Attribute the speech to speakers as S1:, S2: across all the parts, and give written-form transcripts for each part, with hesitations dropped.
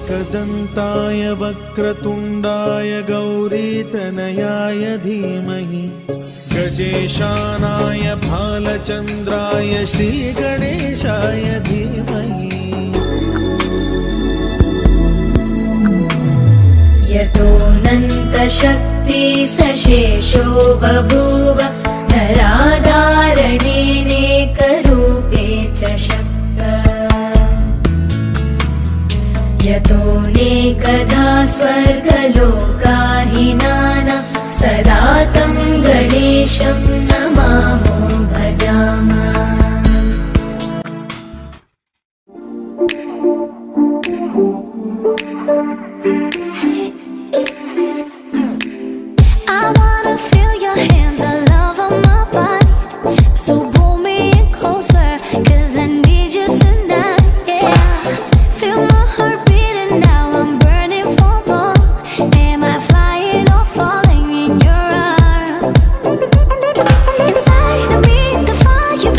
S1: एकदन्ताय वक्रतुण्डाय गौरीतनयाय धीमहि गजेशानाय भालचन्द्राय श्रीगणेशाय धीमहि।
S2: यतोऽनन्तशक्ति सशेषो बभूव नराधारणेनेकरूपे च शक्तः यतोऽनेकधा स्वर्गलोकाहिनानां सदा तं गणेशं नमामो भजामः।
S3: Inside of me, the fire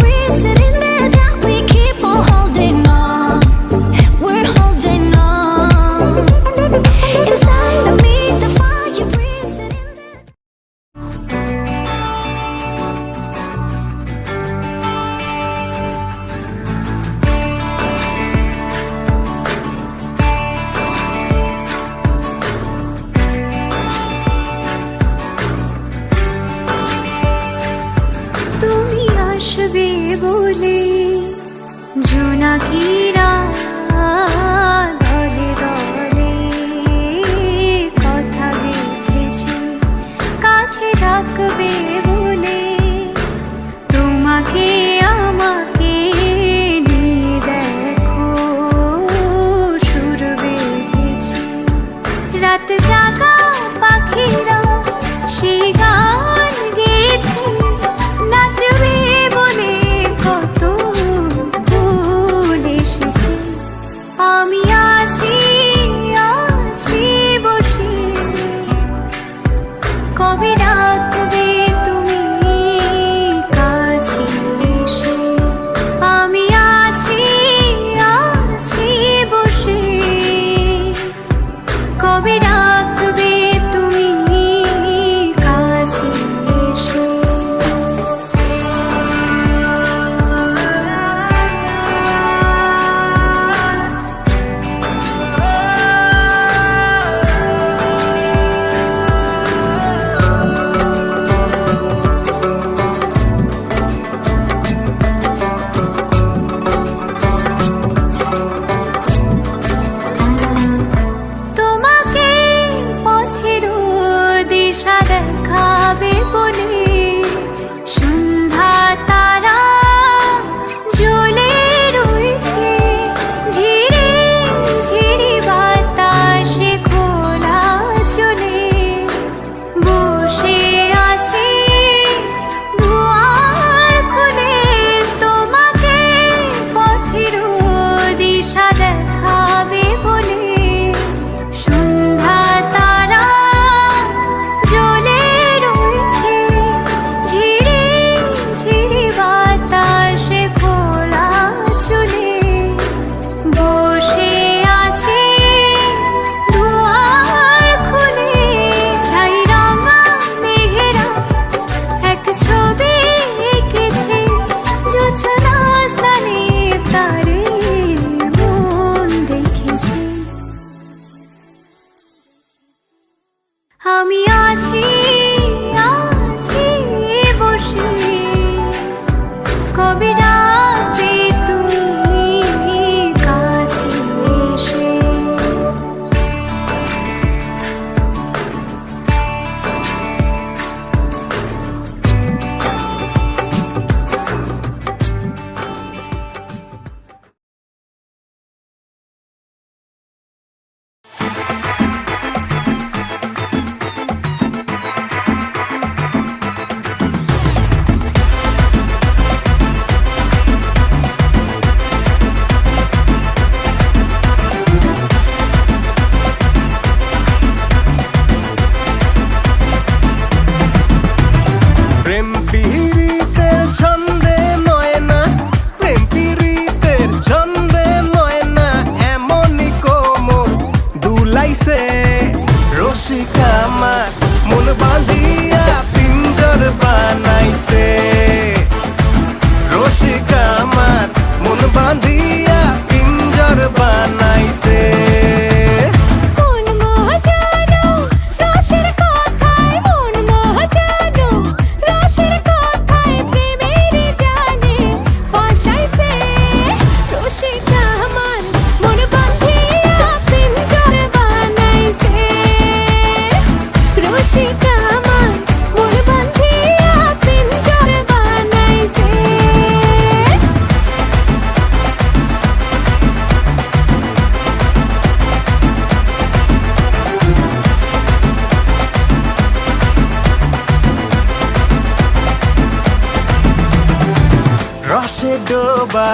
S3: ডোবা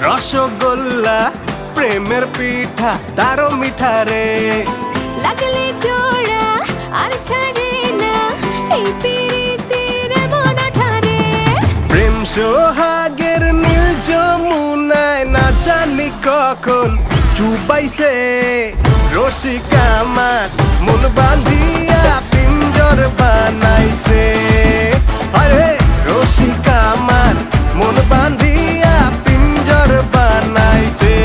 S3: রসগোল্লা প্রেমের পিঠা তারও মিঠা রে
S2: লাগলে জোড়া আর ছাড়ে না এই পিরিতের মন ঠারে
S3: প্রেম সোহাগের নীল যমুনায় না জানি কখন চুবাইছে রসিকা আমার মন বাঁধিয়া পিঞ্জর বানাইছে আরে রসিকা আমার মন বাঁধিয়া পিঞ্জর বানাইছে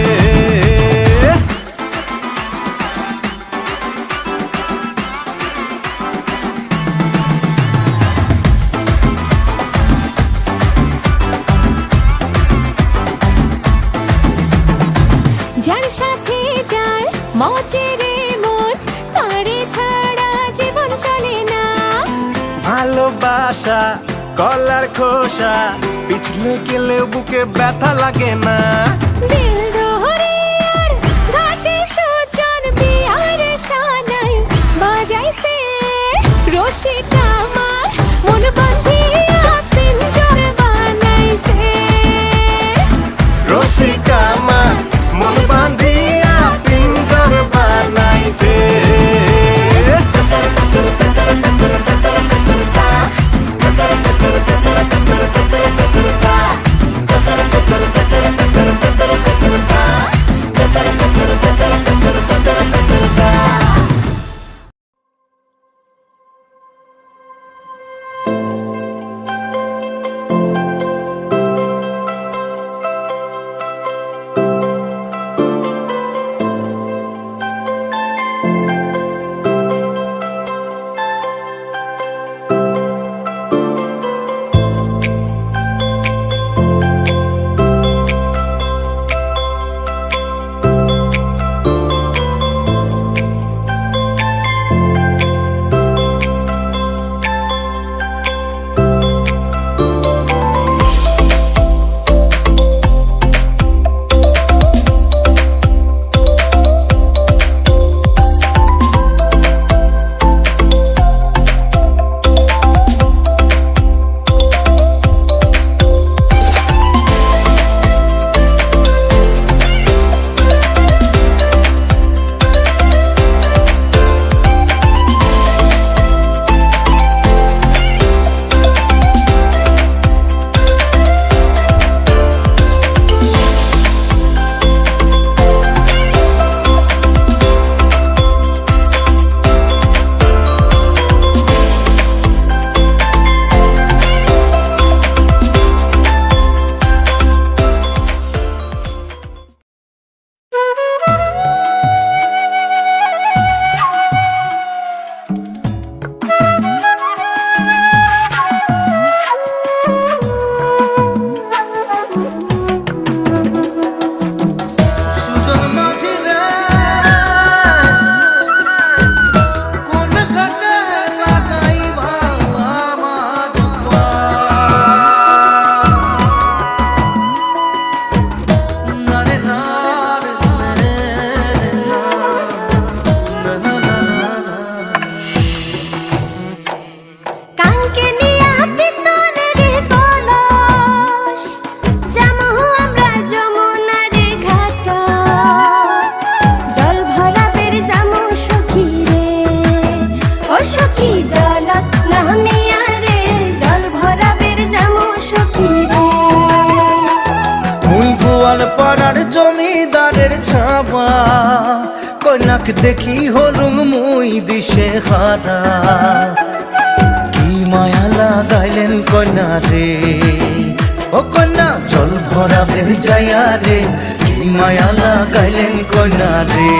S2: যার সাথে যার মজেরে মন তারে ছাড়া জীবন চলে না
S3: ভালোবাসা কলার খোসা পিছলে গেলে বুকে ব্যথা লাগে না
S2: দিল দোহরিয়ার ঘাটে সজন বিয়ার শানাই বাজাইছে রসিকা আমার মন বাঁধিয়া পিঞ্জর বানাইছে
S3: রসিকা আমার মন বাঁধিয়া পিঞ্জর বানাইছে
S1: পাড়ার জমিদারের ছাবা কন্যাক দেখি হলুম মুই দিশে হারা কি মায়া লাগাইলেন কন্যা রে ও কন্যা জল ভরা বেজায়া রে কি মায়া লাগাইলেন কন্যা রে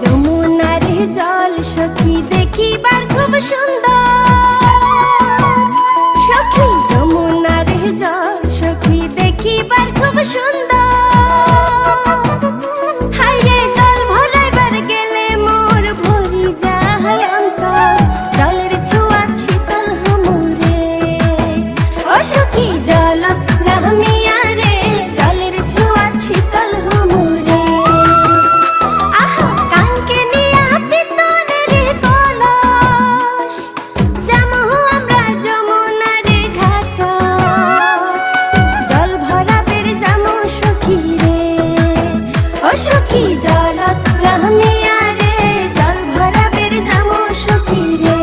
S2: যমুনার জল সখী দেখিবার খুব সুন্দর সখী সখী জলত নামিয়া রে জল ভরা বের যামু সখী রে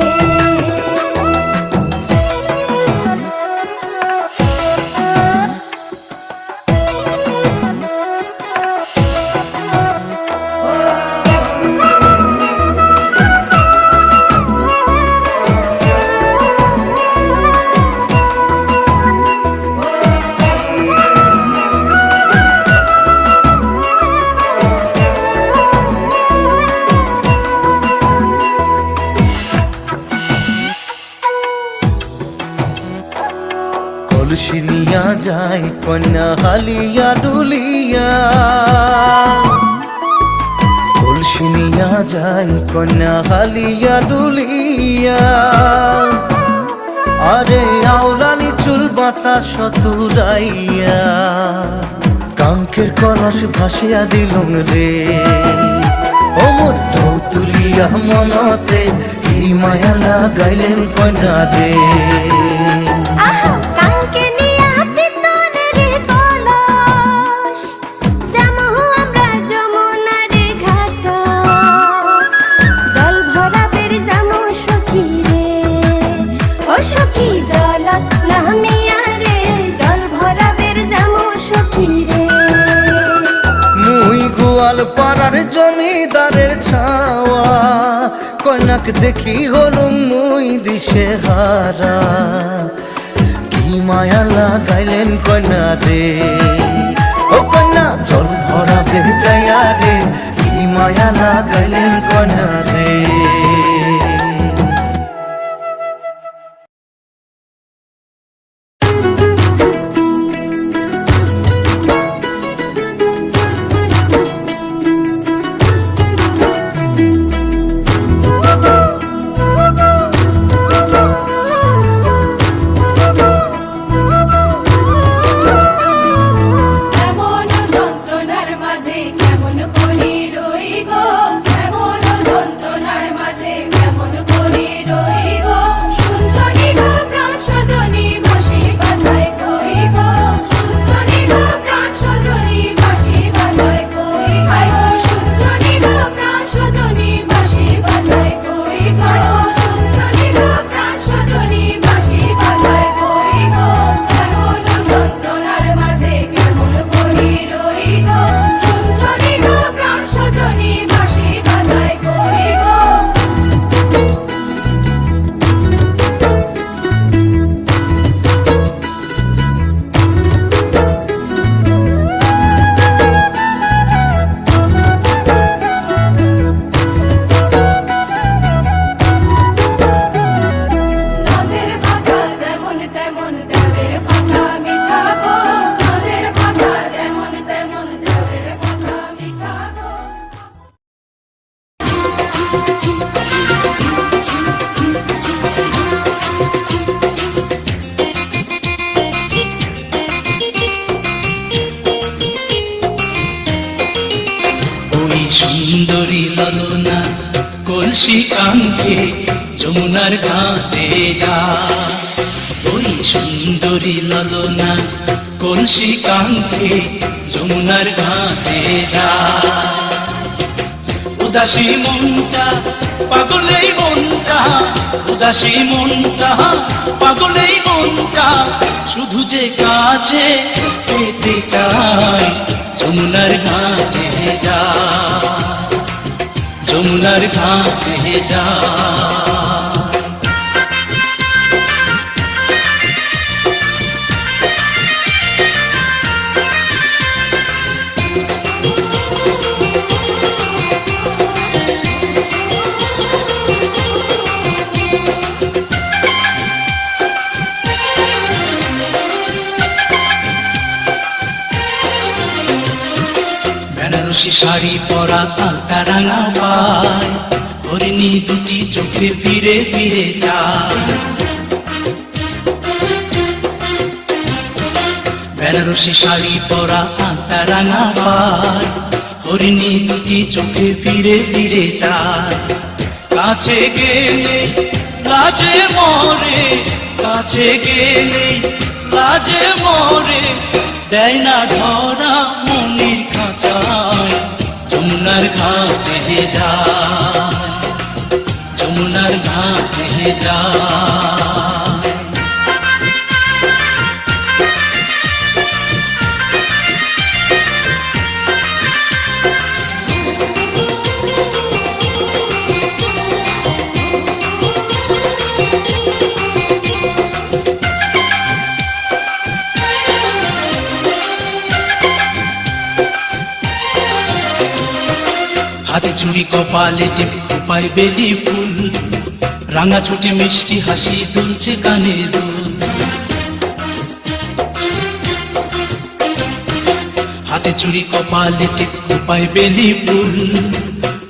S1: কলসি নিয়া যায় কন্যা হালিয়া ডুলিয়া কলসি নিয়া যায় কন্যা হালিয়া ডুলিয়া আরে আওলানি চুল বাতাস তুরাইয়া কাঙ্কের কলস ভাসিয়া দিলুম রে অমর ঢৌ তুলিয়া মনতে কি মায়া লাগাইলেন কন্যা রে
S2: আহা কাঙ্কে নিয়া পিতন রে কলস যামু আমরা যমুনা রে ঘাট জল ভরা বের যামু সখী রে ও সখী জলত নামিয়া রে জল ভরা বের যামু সখী রে
S1: মুই গোয়াল পাড়ার জমিদারের ছাওয়া কন্যাক দেখি হলুম মুই দিশে হারা কি মায়া লাগাইলেন কন্যা রে ও কন্যা জল ভরা বেজায়া রে কি মায়া লাগাইলেন কন্যা রে
S4: কেমন যন্ত্রণার মাঝে কেমন করি রই গো কেমন যন্ত্রণার মাঝে কেমন করি রই গো শুনছনি গো প্রাণ সজনী বাঁশি বাজায় কই গো শুনছনি গো প্রাণ সজনী বাঁশি বাজায় কই হায় গো শুনছনি গো প্রাণ সজনী বাঁশি বাজায় কই গো শুনছনি গো প্রাণ সজনী বাঁশি বাজায় কই গো কেমন যন্ত্রণার মাঝে কেমন করি রই গো শুনছনি গো প্রাণ সজনী বাঁশি বাজায় কই গো নদের ভাটা যেমন তেমন দেবের ভাটা মিঠা গো নদের ভাটা যেমন তেমন দেবের ভাটা মিঠা গো
S5: ওই সুন্দরী ললনা কলসি কাঙ্ক্ষে যমুনার ঘাটে যা ওই সুন্দরী ললনা কলসি কাঙ্ক্ষে যমুনার ঘাটে যা উদাসী মনটা পাগলেই মনটা উদাসী মনটা পাগলেই মনটা শুধু যে কাছে পেতে চায় যমুনার ঘাটে যা যমুনার ঘাটে যা বেনারসি শাড়ি পরা আলতা রাঙা পায় হরিণী দুটি চোখে ফিরে ফিরে যায় বেনারসি শাড়ি পরা আলতা রাঙা পায় হরিণী দুটি চোখে ফিরে ফিরে যায় কাছে গেলে লাজে মরে কাছে গেলে লাজে মরে দেয় না ধরা মনির খাঁচায় হাতে চুড়ি কপালে টিপ পায় বেলি ফুল, রাঙা ছোটে মিষ্টি হাসি দুলছে কানে দুল। হাতে চুড়ি কপালে টিপ পায় বেলি ফুল,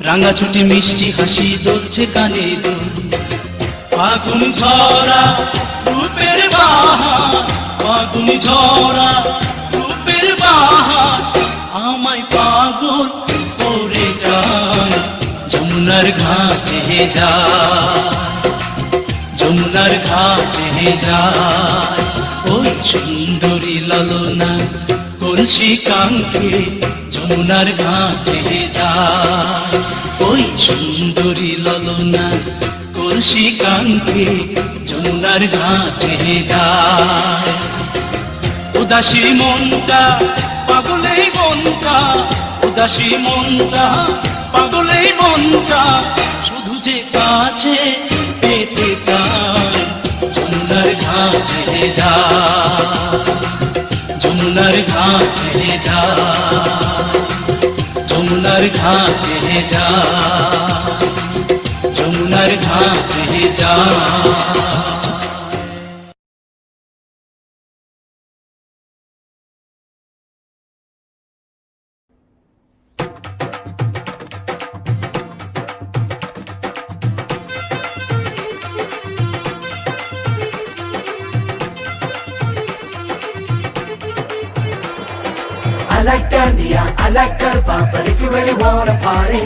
S5: রাঙা ছোটে মিষ্টি হাসি দুলছে কানে দুল। ফাগুন ঝরা রূপের বাহার, ফাগুন ঝরা রূপের বাহার আমায় পাগল করে যায়। যমুনার ঘাটে যায়, যমুনার ঘাটে যায়, ওই সুন্দরী লালনা কলসি কাঙ্ক্ষে যমুনার ঘাটে যায়। ওই সুন্দরী লালনা কলসি কাঙ্ক্ষে যমুনার ঘাটে যায়। উদাসী মনটা পাগলে মনটা, উদাসী মনটা পাগলে মনটা শুধু যে কাছে পেতে চায়। যমুনার ঘাটে যায়, যমুনার ঘাটে যায়, যমুনার ঘাটে যায়, যমুনার ঘাটে যায়।
S6: I like Dandia, I like Garba, but if you really wanna party,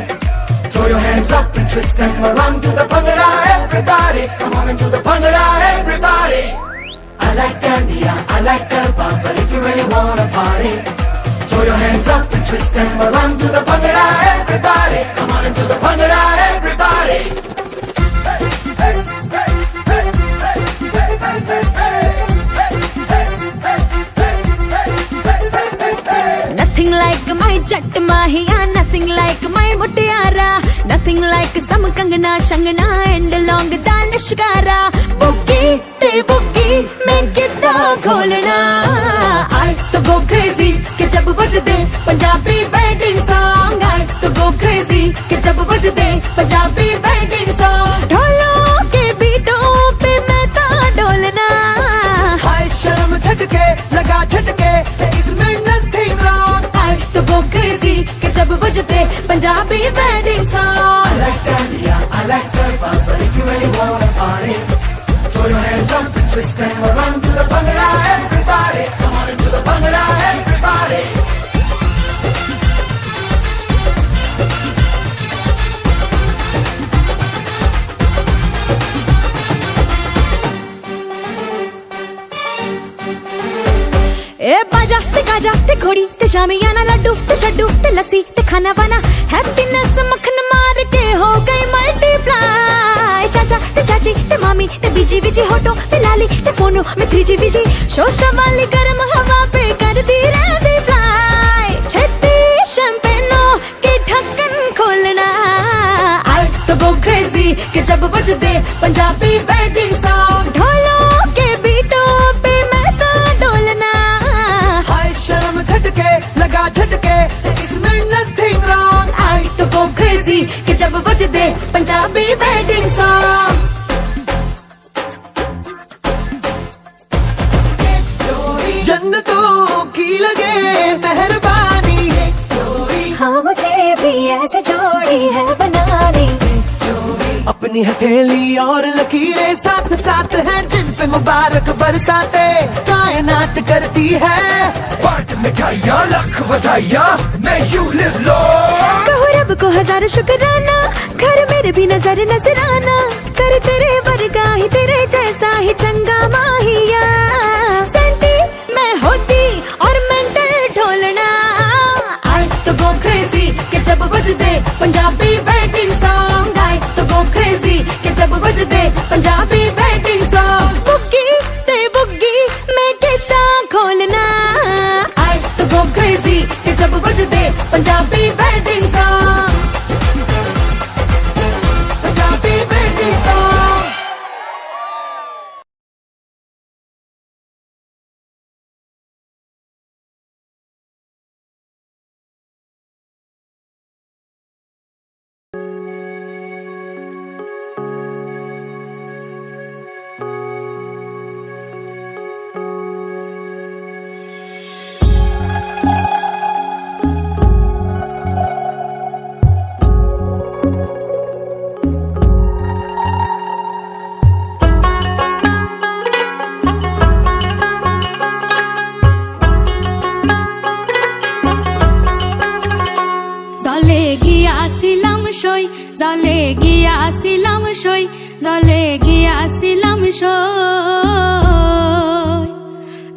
S6: throw your hands up and twist them around to the Bhangra, everybody. Come on and do the Bhangra, everybody. I like Dandia, I like Garba, but if you really wanna party, throw your hands up and twist them around to the Bhangra, everybody. Come on and do the Bhangra, everybody.
S2: Nothing like my Jatt Mahiya, nothing like my Mutiara, nothing like some Kangana, Shangana and long Danishkara. Boogie, te boogie, make it the kholna. I to go crazy, ke jab bajde Punjabi wedding song. I to go crazy, ke jab bajde Punjabi wedding song. Dholon ke beaton pe main ta dolna.
S6: हाय शर्म झटके लगा झटके इसमें nothing wrong.
S2: I to go crazy, ke jab bajde Punjabi wedding song.
S6: I like Dandia, I like Garba, but if you really wanna party, throw your hands up and twist them around to the Bhangra, everybody. Come on into the Bhangra, everybody.
S2: ए बाजा ते Gaza ते घोड़ी ते शामियाना लड्डू ते शड्डू ते लस्सी ते खाना वाना हैप्पीनेस मक्खन मार के हो गई मल्टीप्लाई। चाचा ते चाची ते मामी ते बीजी बीजी होटो ते लाली ते पोनो में 3G बीजी शोशा वाली गर्म हवा पे कर दी रहती फ्लाई। छेती शैंपेनो के ढक्कन खोलना। आई तो गो क्रेजी के जब बजदे पंजाबी वेडिंग सॉन्ग। ढोलों के बीटों पे मैं तो डोलना।
S6: हाय शर्म झटके लगा झटके इसमें nothing wrong.
S2: आई तो गो क्रेजी के जब बजदे पंजाबी वेडिंग सॉन्ग।
S6: जन्नतों की लगे मेहरबानी,
S2: हाँ मुझे भी ऐसे जोड़ी है बनानी।
S6: अपनी हथेली और लकीरें साथ साथ हैं जिन पे मुबारक बरसाते कायनात करती है। बांट मिठाइयाँ लख बधाइयाँ मैं यू लिव लॉन्ग।
S2: कहो रब को हजार शुक्राना घर मेरे भी नजर नजराना कर तेरे वर्गा ही तेरे जैसा ही चंगा माहिया। सेंटी मैं होती और मेंटल ढोलना। आई तो गो क्रेजी के जब बजदे पंजाबी वेडिंग सॉन्ग। आई तो गो क्रेजी के जब बजदे पंजाबी वेडिंग सॉन्ग। बुग्गी ते बुग्गी मैं कितना खोलना। आई तो गो क्रेजी के जब बजदे पंजाबी वेडिंग सॉन्ग। গিয়াছিলাম সই জলে গিয়াছিলাম সই জলে গিয়াছিলাম সই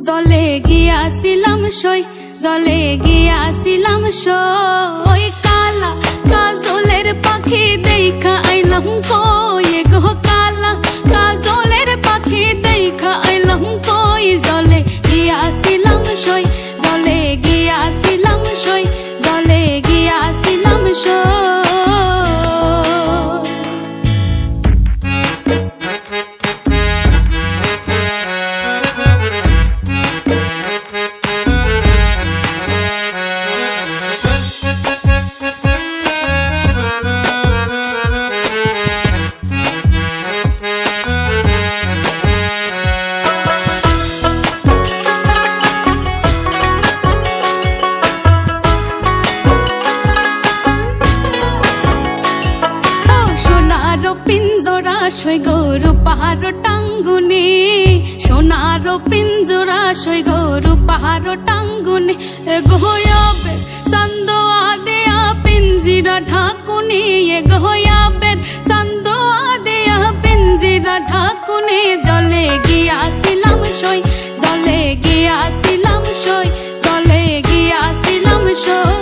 S2: জলে গিয়াছিলাম সই জলে গিয়াছিলাম সই কালা কাজলের পাখি দেখা আইলাম কই গো কালা কাজলের পাখি দেখা আইলাম কই জলে গিয়াছিলাম সই জলে গিয়াছিলাম সই জলে গিয়াছিলাম সই সই গরু পাহাড় টাঙ্গুনি সোনার পিঞ্জরা সই গরু পাহাড় টাঙ্গুনি গোয়াবে চান্দোয়া দেয়া পিঞ্জিরা ঢাকুনি গোয়াবের চান্দোয়া দেয়া পিঞ্জিরা ঢাকুনি জলে গিয়াছিলাম সই জলে গিয়াছিলাম সই জলে গিয়াছিলাম সই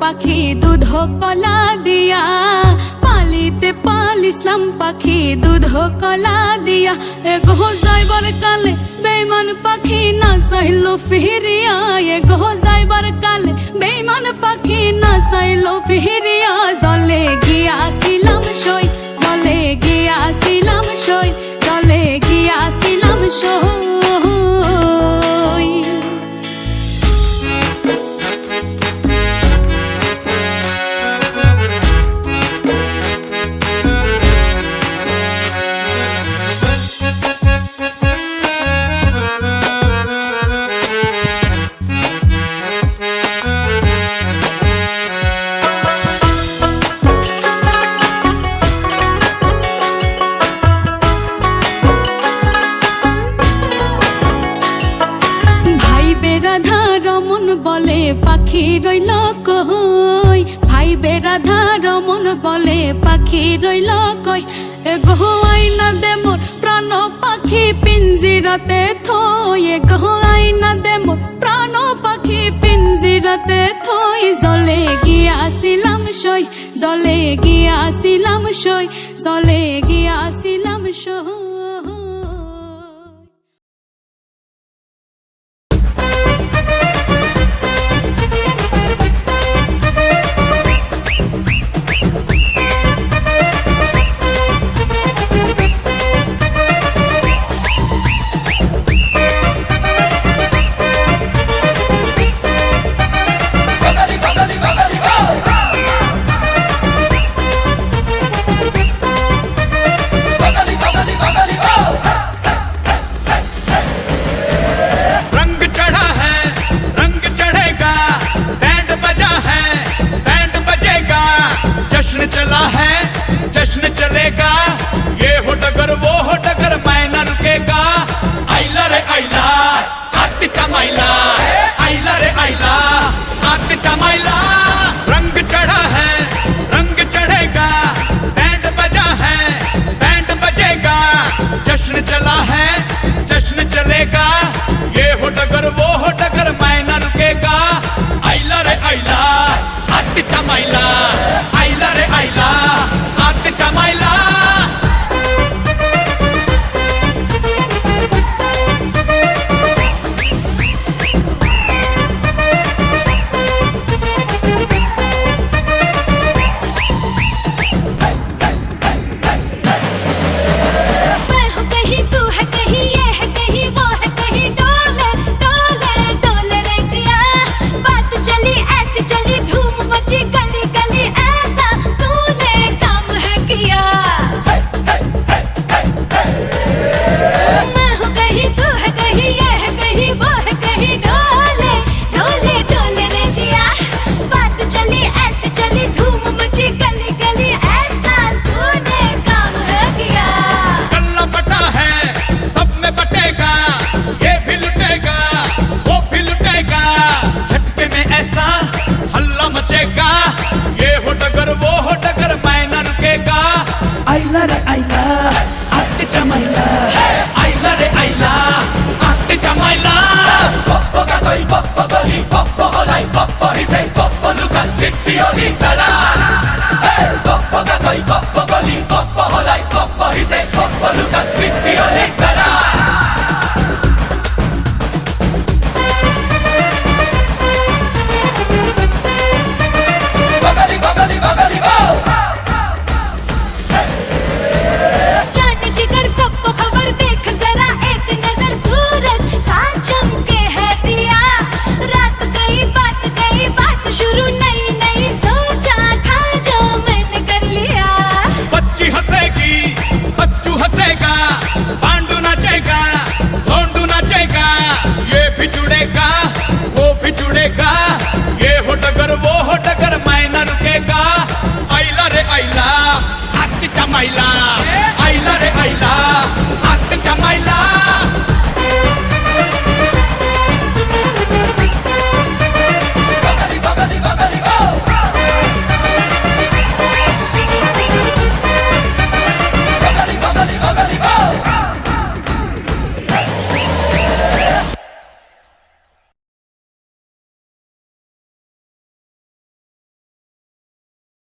S2: পাখি দুধ কলা দিয়া পালিতে পালিসলাম পাখি দুধ কলা দিয়া এগো যাইবার কালে বেইমান পাখি না চাইলো ফিরিয়া এগো যাইবার কালে বেইমান পাখি না চাইলো ফিরিয়া জলে গিয়াছিলাম সই জলে গিয়াছিলাম সই জলে গিয়াছিলাম সই রাধা রমন বলে পাখি রইল কই ভাইবে রাধা রমন বলে পাখি রইল কই এগো আইনা দে মোর প্রাণ পাখি পিঞ্জিরাতে থই এগো আইনা দে মোর প্রাণ পাখি পিঞ্জিরাতে থই জলে গিয়াছিলাম সই জলে গিয়াছিলাম সই জলে গিয়াছিলাম সই
S6: Bagali, bagali, bagali,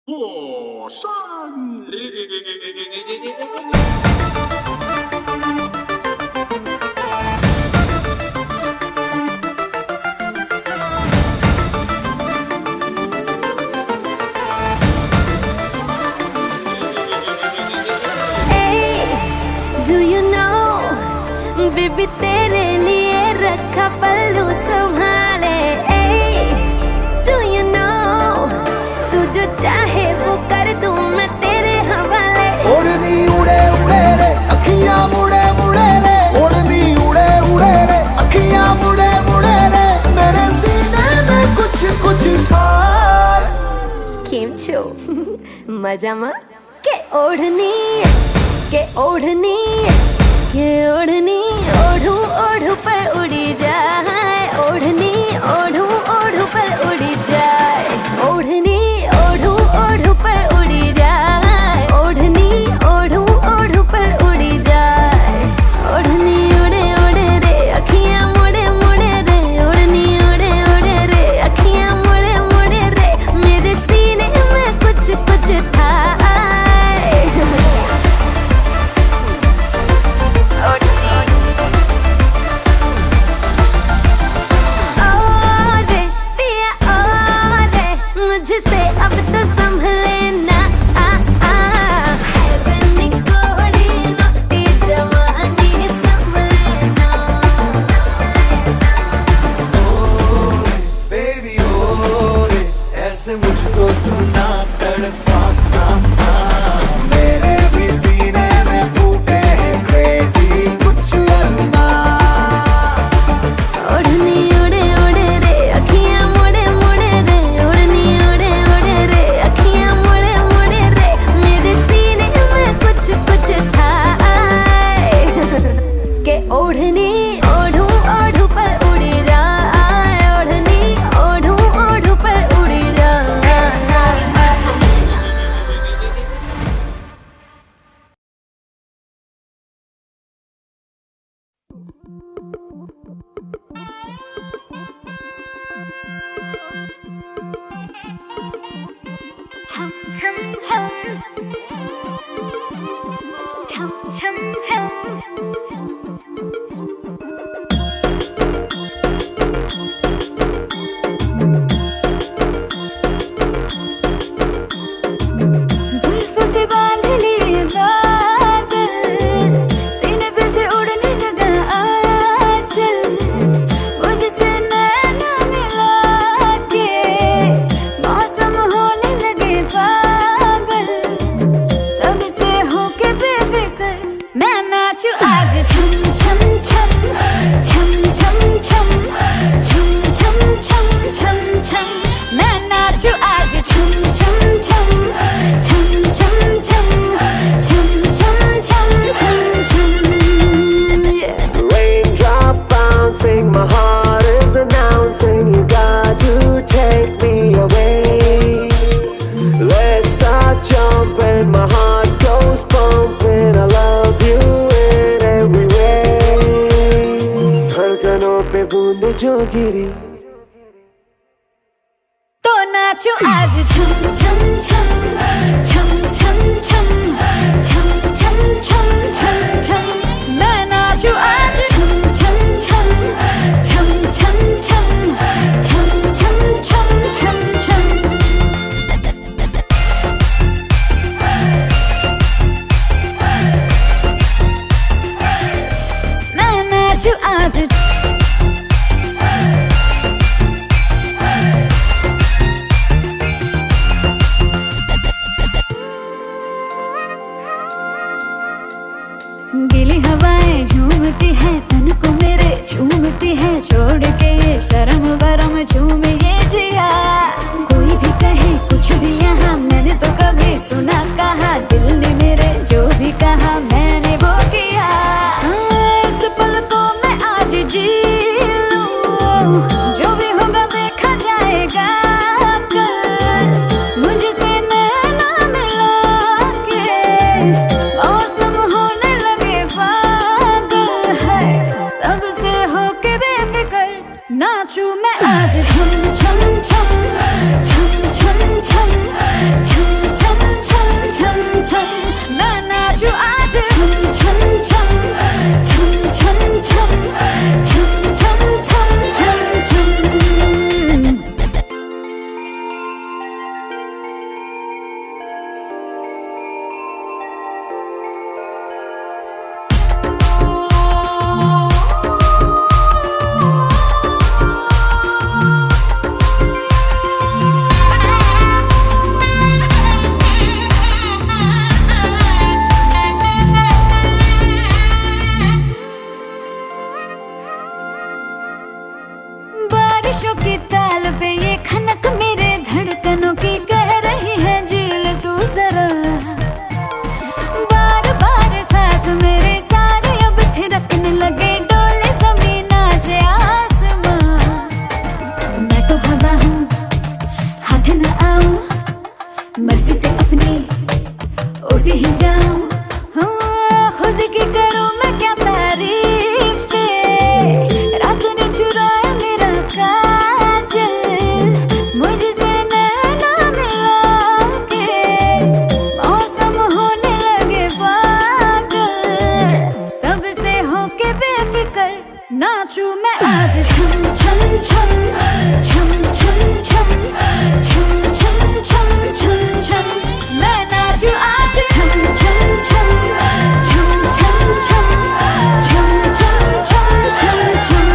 S2: Do you know, baby तेरे लिए रखा पल्लू संभाले। Do you know, तू जो चाहे वो कर दूं मैं तेरे हवाले।
S6: ओढ़नी उड़े उड़े रे अखियां मुड़े मुड़े रे, ओढ़नी उड़े उड़े रे अखियां मुड़े मुड़े रे, मेरे सीने में कुछ कुछ खार।
S2: केम छो मजामा के ओढ़नी के ओढ़नी ओढ़ू ओढ़ू पर उड़ी जाए, ओढ़नी ओढ़ू ओढ़ू पर उड़ी जाए, ओढ़नी ओढ़ू ओढ़ू पर उड़ी जाए, ओढ़नी ओढ़ू ओढ़ू पर उड़ी जाए, ओढ़नी उड़े उड़े रे अखियां मुड़े मुड़े रे, ओढ़नी उड़े उड़े रे अखियां मुड़े मुड़े रे, मेरे सीने में कुछ कुछ था। मुझसे अब तो संभले ना है बनी कोड़ी नौटी जवानी संभले ना।
S6: बेबी ओ रे ऐसे मुझको तू ना तड़पा, मेरे भी सीने में फूटे हैं क्रेजी कुछ अरमान।
S2: ओढ़नी उड़े उड़े रे अखियां मुड़े मुड़े रे, ओढ़नी उड़े उड़े रे अखियां मुड़े मुड़े रे, मेरे सीने में कुछ कुछ था के ओढ़नी ओढ़ू ओढ़ू पर उड़ी जाए, ओढ़नी ओढ़ू ओढ़ू पर उड़ी जाए। छम छम छम छम छम छम जुल्फों से बांध लिए बादल, सीने पे से उड़ने लगा आंचल, मुझसे नैना मिला के मौसम होने लगे पागल, सबसे होके बेफिक्र मैं नाचूं आज छम छम छम छम छम छम छम छम छम छम छम, मैं नाचूं आज छम छम छम छम छम छम छम छम छम छम छम।
S6: Raindrop bouncing, my heart is announcing, you got to take me away. Let's start jumping, my heart goes pumping, I love you in every way. धड़कनों पे बूंद जो गिरी
S2: तो नाचो आज छम छम छम छम छम छम छम छम छम छम छम, मैं नाचो आज छम छम छम छम छम छम छम छम छम छम छम। मैं नाचो आज गीली हवाएं झूमती है तन को मेरे, झूमती है छोड़ के ये शर्म वरम झूम ये जिया। कोई भी कहे कुछ भी यहाँ मैंने तो कभी सुना कहा, दिल ने मेरे जो भी कहा मैंने वो किया। इस पल को मैं आज जी लूं, जो भी होगा देखा जाएगा कल, मुझसे नैना मिला के मौसम होने लगे पागल है, सबसे होके बेफिक्र नाचूं मैं आज छम छम छम छम छम छम छम बारिशों की ताल पे ये खनक मेरे धड़कनों की कह रही है झील तू जरा बार बार साथ मेरे सारे अब थिरकने लगे डोले जमीन नाचे आसमां मैं तो हवा हूँ हाथ न आऊं मर्जी से अपनी उड़ती ही जाऊं खुद की करूं मैं क्या तारीफ रात ने चुराया मेरा काजल मुझसे नैना मिला के मौसम होने लगे पागल सबसे होके बेफिक्र नाचूं मैं आज छम छम छम छम छम छम छम छम छम छम छम मैं नाचूं आज छम छम छम छम छम छम छम छम छम छम छम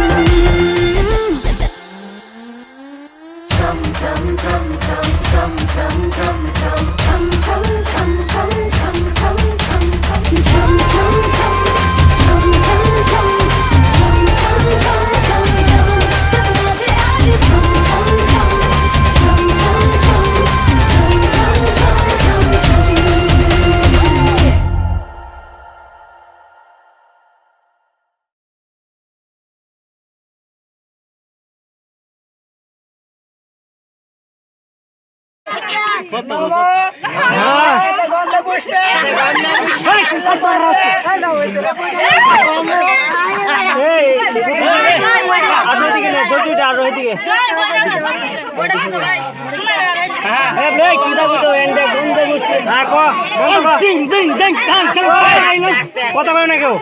S7: কথা বলে না কেউ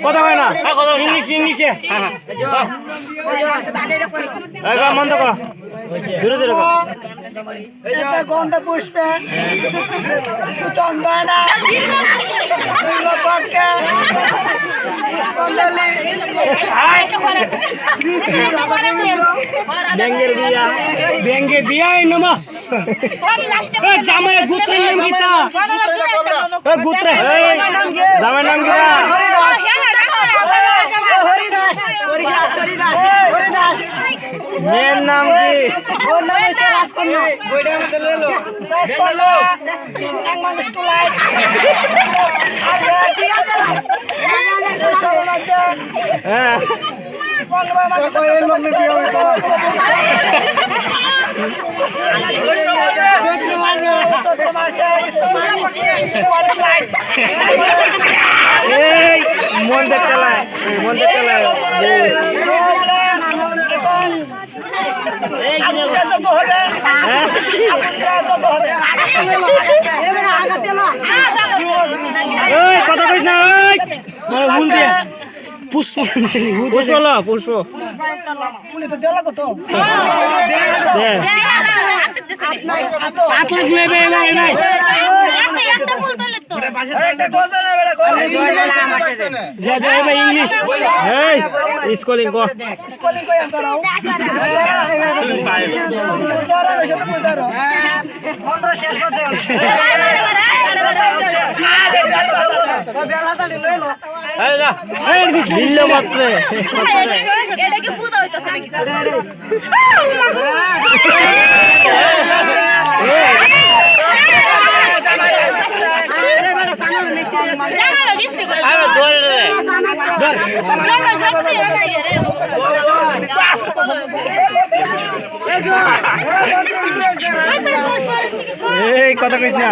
S7: কথা বলে না ইংলিশে মন্দ কর ধীরে ধীরে
S8: গন্ধ পুষ্পে সুচন্দনা পক্ষে
S7: ব্যাঙ্গে বিয়াই নমা জামাই গুত্রের নাম গীতা গুত্রে জামাই নাম গীতা মেয়ের নাম কি মন্দের খেলায় কথা কইস না ভুল দিয়ে পুষ্প পুষ্প ইংলিশ স্কুলিং কো মাত্রে এই কথা কইস না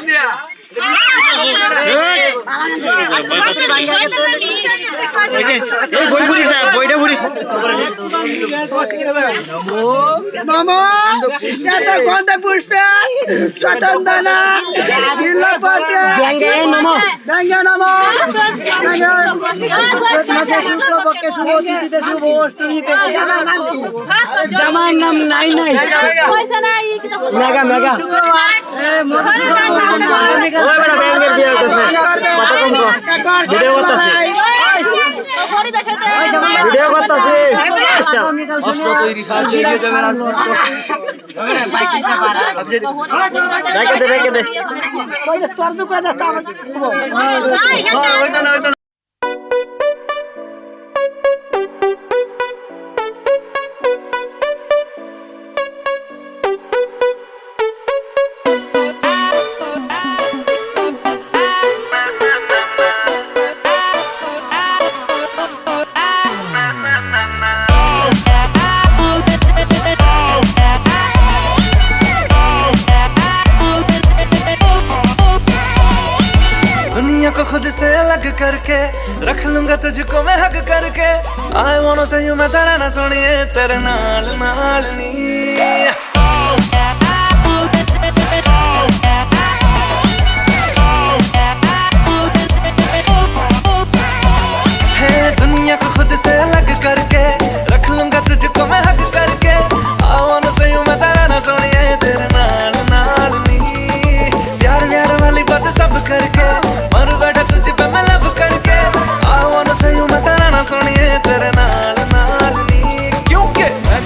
S7: হ্যাঁ
S8: নমো এটা গন্ধা পুষ্পে চন্দনা নীলপদ্মে ব্যাঙ্গে নমো শুক্লপক্ষে শুভ তিথিতে শুভ অষ্টমীতে জামার নাম নাই মেগা ভিডিও করতেছি রেখে দে
S3: को खुद से अलग करके रख लूंगा तुझको मैं हक करके आई वांट से यू मैं तेरा ना सुनिए तेरे नाल नाल नी दुनिया को खुद से अलग करके रख लूंगा तुझको मैं हक करके आई वांट से यू मैं तेरा ना सुनिए तेरे नाल नाल नी प्यार प्यार वाली बात सब करके तुझ पे मैं लव करके I wanna say you मैं तेरा ना सुनिए तेरे नाल नाल नी क्योंकि मैं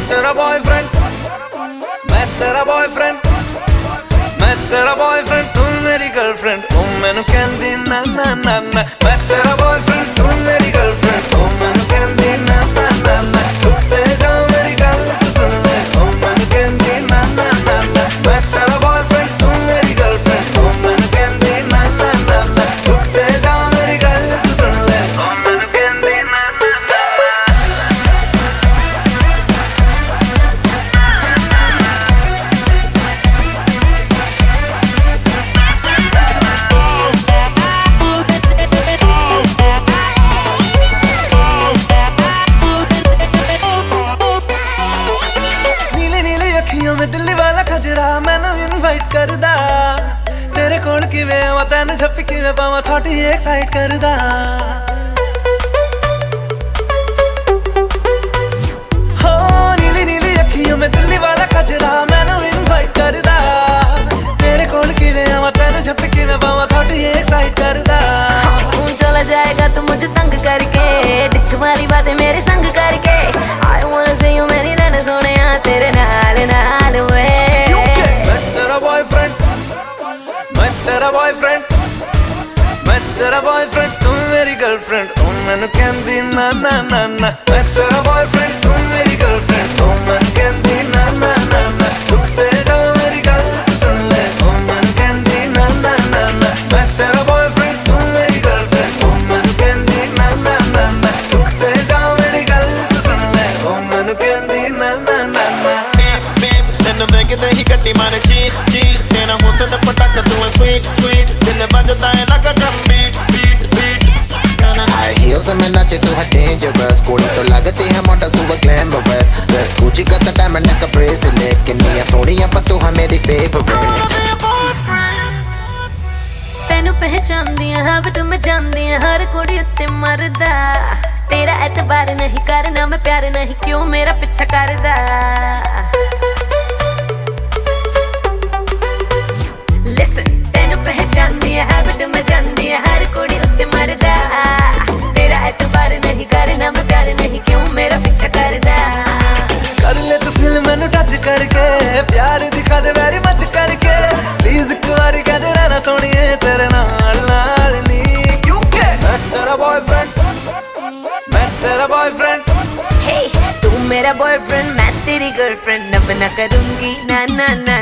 S3: तेरा बॉयफ्रेंड तू मेरी गर्लफ्रेंड तू मैनू कहंदी ना ना ना ना मैं तेरा बॉयफ्रेंड तू मेरी गर्लफ्रेंड तू मैनू कहंदी ना ना ना ना रुकते जा मेरी गल तू सुन ले तू मैनू कहंदी ना ना ना ना मैं तेरा बॉयफ्रेंड तू मेरी गर्लफ्रेंड तू मैनू कहंदी ना ना ना ना रुकते जा मेरी गल तू सुन ले तू मैनू कहंदी ना ना ना में दिल्ली वाला खजरा मैनू इनवाइट करदा तेरे कोल किवें आवां तैनू झप्पी किवें पावां थोड़ी एक्साइट करदा हो नीली नीली अखियों में दिल्ली वाला खजरा मैनू इनवाइट करदा तेरे कोल किवें आवां तैनू झप्पी किवें पावां थोड़ी एक्साइट करदा
S2: तू चला जाएगा तू मुझे तंग करके डिच वाली बातें मेरे संग करके I wanna see you मेरी रन सोनिया तेरे नाल नाल वे
S3: मैं तेरा बॉयफ्रेंड तू मेरी गर्लफ्रेंड तू मैनू कहंदी ना ना ना ना मैं तेरा बॉयफ्रेंड तू मेरी गर्लफ्रेंड तू मैनू कहंदी ना ना ना ना रुकते जा मेरी गल तू सुन ले तू मैनू कहंदी ना ना ना ना मैं तेरा बॉयफ्रेंड तू मेरी गर्लफ्रेंड तू मैनू कहंदी ना ना ना ना रुकते जा मेरी गल तू सुन ले तू मैनू कहंदी ना ना ना ना
S9: तेनू देखदे ही कट्टी मारे चीख चीख तेरा हुस्न पटाका तू है स्वीट स्वीट दिल बजता है लगा drum beat beat beat
S10: High heels में नाचे तू है dangerous कोड़ी तो लगती है मॉडल तू है glamorous Dress Gucci got the diamond like a bracelet किन्नियां सोहणियां पर तू है मेरी favorite
S2: तेनू पहचानदी हां बट मैं जानदी हर कुड़ी उत्ते मरदा तेरा एतबार नहीं करना मैं प्यार नहीं क्यों मेरा पीछा करदा Listen तेनू पहचानदी हां बट मैं जानदी हर कुड़ी उत्ते मरदा तेरा एतबार नहीं करना मैं प्यार नहीं क्यों मेरा पीछा करदा
S3: कर ले तू फिल्म मैनू टच करके प्यार दिखा दे वेरी मच करके प्लीज एक बारी कह दे रहना सोनिए तेरे नाल नाल नी क्योंकि मैं तेरा बॉयफ्रेंड
S2: Hey तू मेरा बॉयफ्रेंड मैं तेरी गर्लफ्रेंड अब ना करूंगी ना ना ना